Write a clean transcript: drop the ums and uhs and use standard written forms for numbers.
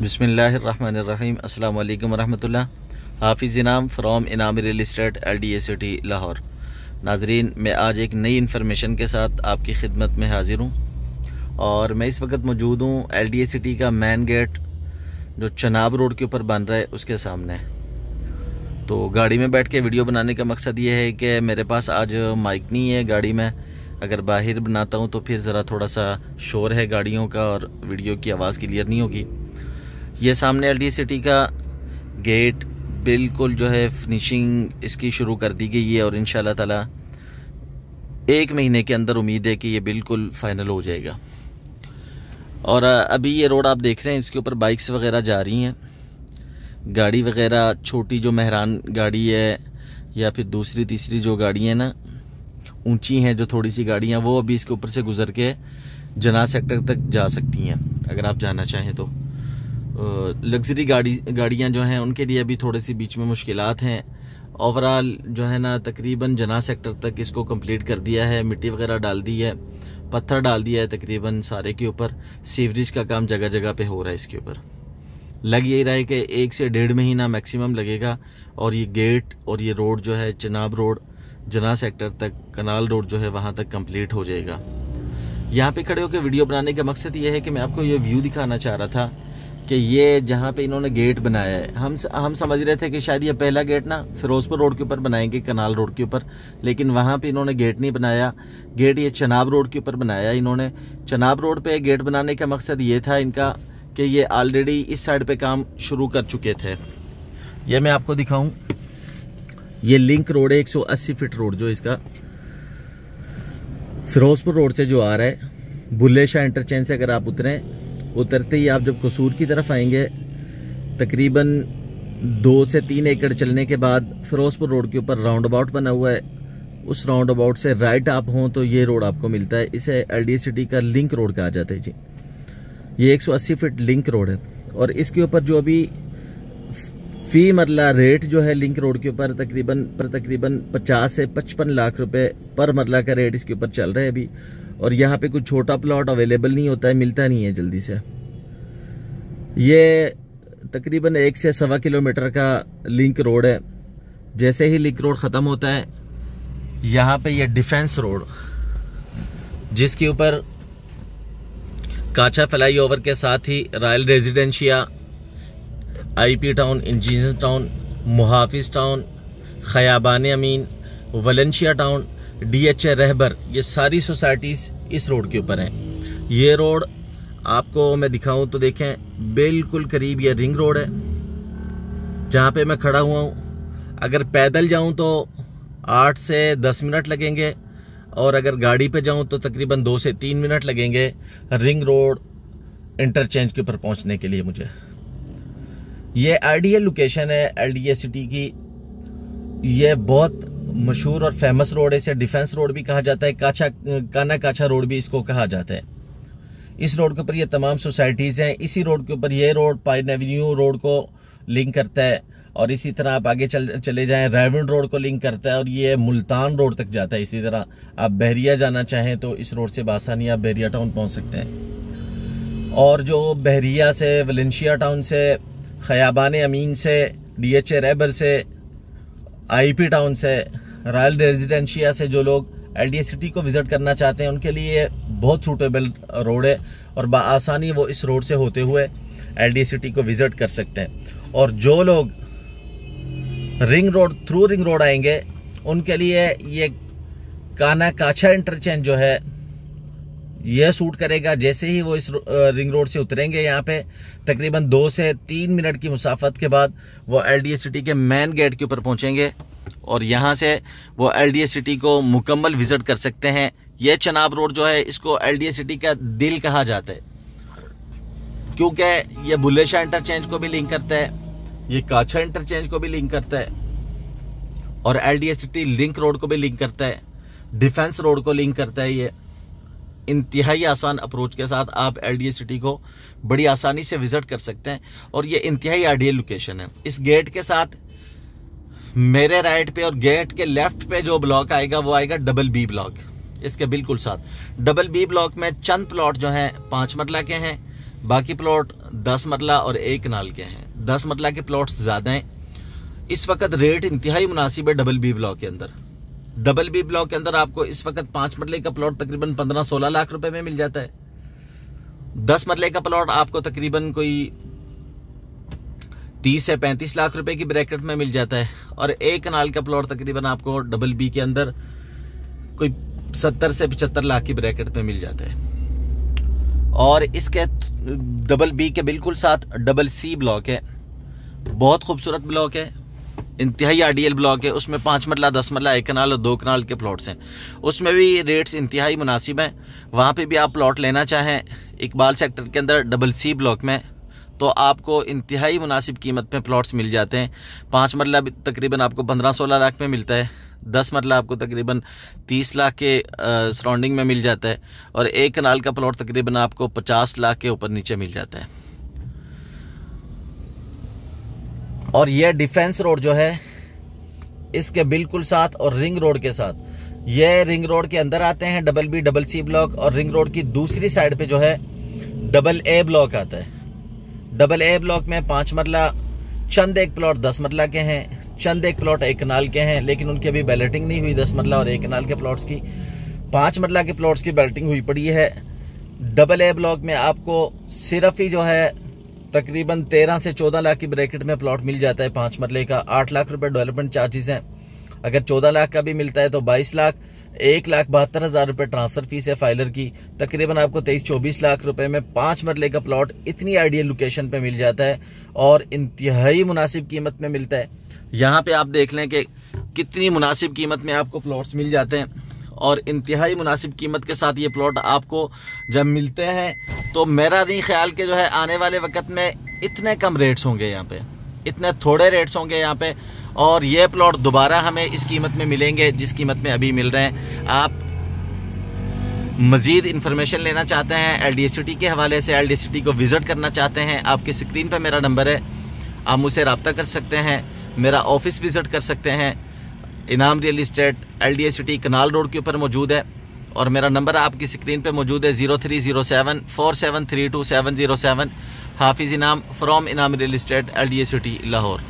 बिस्मिल्लाहिर्रहमानिर्रहीम अस्सलाम वालेकुम वरहमतुल्लाह। हाफिज़ इनाम फ्रॉम इनाम real estate LDA city Lahore. नाजरीन, मैं आज एक नई इन्फॉर्मेशन के साथ आपकी खिदमत में हाजिर हूँ और मैं इस वक्त मौजूद हूँ LDA सिटी का मेन गेट जो चनाब रोड के ऊपर बन रहा है उसके सामने। तो गाड़ी में बैठ के वीडियो बनाने का मकसद ये है कि मेरे पास आज माइक नहीं है गाड़ी में। अगर बाहर बनाता हूँ तो फिर ज़रा थोड़ा सा शोर है गाड़ियों का और वीडियो की आवाज़ क्लियर नहीं होगी। ये सामने LDA सिटी का गेट बिल्कुल जो है फिनिशिंग इसकी शुरू कर दी गई है और इंशाल्लाह ताला 1 महीने के अंदर उम्मीद है कि ये बिल्कुल फाइनल हो जाएगा। और अभी ये रोड आप देख रहे हैं, इसके ऊपर बाइक्स वगैरह जा रही हैं, गाड़ी वगैरह छोटी जो मेहरान गाड़ी है या फिर दूसरी तीसरी जो गाड़ी है ना ऊंची हैं, जो थोड़ी सी गाड़ियाँ, वो अभी इसके ऊपर से गुजर के जना सेक्टर तक जा सकती हैं अगर आप जाना चाहें तो। लग्जरी गाड़ियाँ जो हैं उनके लिए अभी थोड़ी सी बीच में मुश्किलात हैं। ओवरऑल जो है ना तकरीबन जना सेक्टर तक इसको कंप्लीट कर दिया है, मिट्टी वगैरह डाल दी है, पत्थर डाल दिया है तकरीबन सारे के ऊपर। सीवरेज का काम जगह जगह पे हो रहा है इसके ऊपर। लग यही रहा है कि 1 से 1.5 महीना मैक्सिमम लगेगा और ये गेट और ये रोड जो है चनाब रोड जना सेक्टर तक, कनाल रोड जो है वहाँ तक कंप्लीट हो जाएगा। यहाँ पे खड़े होकर वीडियो बनाने का मकसद ये है कि मैं आपको ये व्यू दिखाना चाह रहा था कि ये जहाँ पे इन्होंने गेट बनाया है, हम समझ रहे थे कि शायद ये पहला गेट ना फिरोजपुर रोड के ऊपर बनाएंगे, कनाल रोड के ऊपर, लेकिन वहाँ पे इन्होंने गेट नहीं बनाया। गेट ये चनाब रोड के ऊपर बनाया इन्होंने। चनाब रोड पे गेट बनाने का मकसद ये था इनका कि ये ऑलरेडी इस साइड पे काम शुरू कर चुके थे। ये मैं आपको दिखाऊं, ये लिंक रोड है 180 फीट रोड जो इसका फिरोजपुर रोड से जो आ रहा है, बुल्ले शाह इंटरचेंज से अगर आप उतरते ही आप जब कसूर की तरफ आएंगे तकरीबन 2 से 3 एकड़ चलने के बाद फिरोजपुर रोड के ऊपर राउंड अबाउट बना हुआ है। उस राउंड अबाउट से राइट आप हों तो ये रोड आपको मिलता है। इसे LDA सिटी का लिंक रोड कहा जाता है जी। ये 180 फीट लिंक रोड है और इसके ऊपर जो अभी फी मरला रेट जो है लिंक रोड के ऊपर तकरीबन 50 से 55 लाख रुपए पर मरला का रेट इसके ऊपर चल रहा है अभी। और यहाँ पे कुछ छोटा प्लॉट अवेलेबल नहीं होता है, मिलता नहीं है जल्दी से। ये तकरीबन 1 से 1.25 किलोमीटर का लिंक रोड है। जैसे ही लिंक रोड ख़त्म होता है यहाँ पे ये डिफेंस रोड, जिसके ऊपर काचा फ्लाई ओवर के साथ ही Royal Residencia, IP Town, Engineers Town, Muhafiz Town, Khayaban Amin, Valencia Town, DHA Rahbar, ये सारी सोसाइटीज़ इस रोड के ऊपर हैं। ये रोड आपको मैं दिखाऊं तो देखें बिल्कुल करीब ये रिंग रोड है जहाँ पे मैं खड़ा हुआ हूँ। अगर पैदल जाऊँ तो 8 से 10 मिनट लगेंगे और अगर गाड़ी पे जाऊँ तो तकरीबन 2 से 3 मिनट लगेंगे रिंग रोड इंटरचेंज के ऊपर पहुँचने के लिए मुझे। ये आइडियल लोकेशन है LDA सिटी की। ये बहुत मशहूर और फेमस रोड है। इसे डिफेंस रोड भी कहा जाता है, काना काछा रोड भी इसको कहा जाता है। इस रोड के ऊपर ये तमाम सोसाइटीज़ हैं। इसी रोड के ऊपर ये रोड पाइन एवेन्यू रोड को लिंक करता है और इसी तरह आप आगे चले जाएं रायविंड रोड को लिंक करता है और ये मुल्तान रोड तक जाता है। इसी तरह आप बहरिया जाना चाहें तो इस रोड से बासानी आप बहरिया टाउन पहुँच सकते हैं। और जो बहरिया से, वलेंशिया टाउन से, खयाबान अमीन से, DHA रहबर से, IP टाउन से, रॉयल रेजिडेंशिया से जो लोग LDA सिटी को विज़िट करना चाहते हैं उनके लिए बहुत सूटेबल रोड है और बआसानी वो इस रोड से होते हुए LDA सिटी को विज़िट कर सकते हैं। और जो लोग थ्रू रिंग रोड आएंगे उनके लिए ये काना काछा इंटरचेंज जो है यह सूट करेगा। जैसे ही वो इस रिंग रोड से उतरेंगे यहाँ पे तकरीबन 2 से 3 मिनट की मुसाफत के बाद वो LDA सिटी के मेन गेट के ऊपर पहुँचेंगे और यहाँ से वो LDA सिटी को मुकम्मल विज़िट कर सकते हैं। ये चनाब रोड जो है इसको LDA सिटी का दिल कहा जाता है क्योंकि ये बुल्ले शाह इंटरचेंज को भी लिंक करता है, ये काछा इंटरचेंज को भी लिंक करता है और LDA सिटी लिंक रोड को भी लिंक करता है, डिफेंस रोड को लिंक करता है। ये इंतहाई आसान अप्रोच के साथ आप LDA सिटी को बड़ी आसानी से विजिट कर सकते हैं और ये इंतहाई आइडियल लोकेशन है। इस गेट के साथ मेरे राइट पे और गेट के लेफ्ट पे जो ब्लॉक आएगा वो आएगा BB ब्लॉक। इसके बिल्कुल साथ BB ब्लॉक में चंद प्लॉट जो हैं 5 मरला के हैं, बाकी प्लॉट 10 मरला और 1 कनाल के हैं। 10 मरला के प्लॉट्स ज़्यादा हैं। इस वक्त रेट इंतहाई मुनासिब है डबल बी ब्लॉक के अंदर। डबल बी ब्लॉक के अंदर आपको इस वक्त 5 मरले का प्लॉट तकरीबन 15-16 लाख रुपए में मिल जाता है। 10 मरले का प्लॉट आपको तकरीबन कोई 30 से 35 लाख रुपए की ब्रैकेट में मिल जाता है। और 1 कनाल का प्लॉट तकरीबन आपको डबल बी के अंदर कोई 70 से 75 लाख की ब्रैकेट में मिल जाता है। और इसके डबल बी के बिल्कुल साथ डबल सी ब्लॉक है, बहुत खूबसूरत ब्लॉक है, इंतहाई आइडियल ब्लॉक है। उसमें 5 मरला, 10 मरला, 1 कनाल और 2 कनाल के प्लॉट्स हैं। उसमें भी रेट्स इंतहाई मुनासिब हैं। वहाँ पे भी आप प्लॉट लेना चाहें इकबाल सेक्टर के अंदर डबल सी ब्लॉक में, तो आपको इंतहाई मुनासिब कीमत में प्लॉट्स मिल जाते हैं। 5 मरला तकरीबन आपको 15-16 लाख में मिलता है। 10 मरला आपको तकरीबन 30 लाख के सराउंडिंग में मिल जाता है। और 1 कनाल का प्लॉट तकरीबन आपको 50 लाख के ऊपर नीचे मिल जाता है। और यह डिफेंस रोड जो है इसके बिल्कुल साथ और रिंग रोड के साथ, यह रिंग रोड के अंदर आते हैं double B double C block, और रिंग रोड की दूसरी साइड पे जो है डबल ए ब्लॉक आता है। डबल ए ब्लॉक में 5 मरला, चंद एक प्लॉट 10 मरला के हैं, चंद एक प्लॉट 1 कनाल के हैं, लेकिन उनकी अभी बैलेटिंग नहीं हुई 10 मरला और 1 कनाल के प्लॉट्स की। 5 मरला के प्लॉट्स की बैलेटिंग हुई पड़ी है। डबल ए ब्लॉक में आपको सिर्फ ही जो है तकरीबन 13 से 14 लाख की ब्रैकेट में प्लॉट मिल जाता है। 5 मरले का 8 लाख रुपए डेवलपमेंट चार्जेस हैं। अगर 14 लाख का भी मिलता है तो 22 लाख, 1,72,000 रुपए ट्रांसफर फीस है फाइलर की। तकरीबन आपको 23-24 लाख रुपए में 5 मरले का प्लॉट इतनी आइडियल लोकेशन पे मिल जाता है और इंतहाई मुनासिब कीमत में मिलता है। यहाँ पे आप देख लें कि कितनी मुनासिब कीमत में आपको प्लॉट्स मिल जाते हैं। और इंतहाई मुनासिब कीमत के साथ ये प्लॉट आपको जब मिलते हैं तो मेरा नहीं ख्याल के जो है आने वाले वक्त में इतने कम रेट्स होंगे यहाँ पे, इतने थोड़े रेट्स होंगे यहाँ पे। और ये प्लॉट दोबारा हमें इस कीमत में मिलेंगे जिस कीमत में अभी मिल रहे हैं। आप मज़ीद इन्फॉर्मेशन लेना चाहते हैं LDACity के हवाले से, LDACity को विज़िट करना चाहते हैं, आपके स्क्रीन पर मेरा नंबर है, आप मुझसे रब्ता कर सकते हैं, मेरा ऑफिस विज़िट कर सकते हैं। इनाम real estate LDACity canal road के ऊपर मौजूद है। और मेरा नंबर आपकी स्क्रीन पे मौजूद है 03074732 707। हाफिज़ इनाम फ्रॉम इनाम रियल इस्टेट LDACity लाहौर।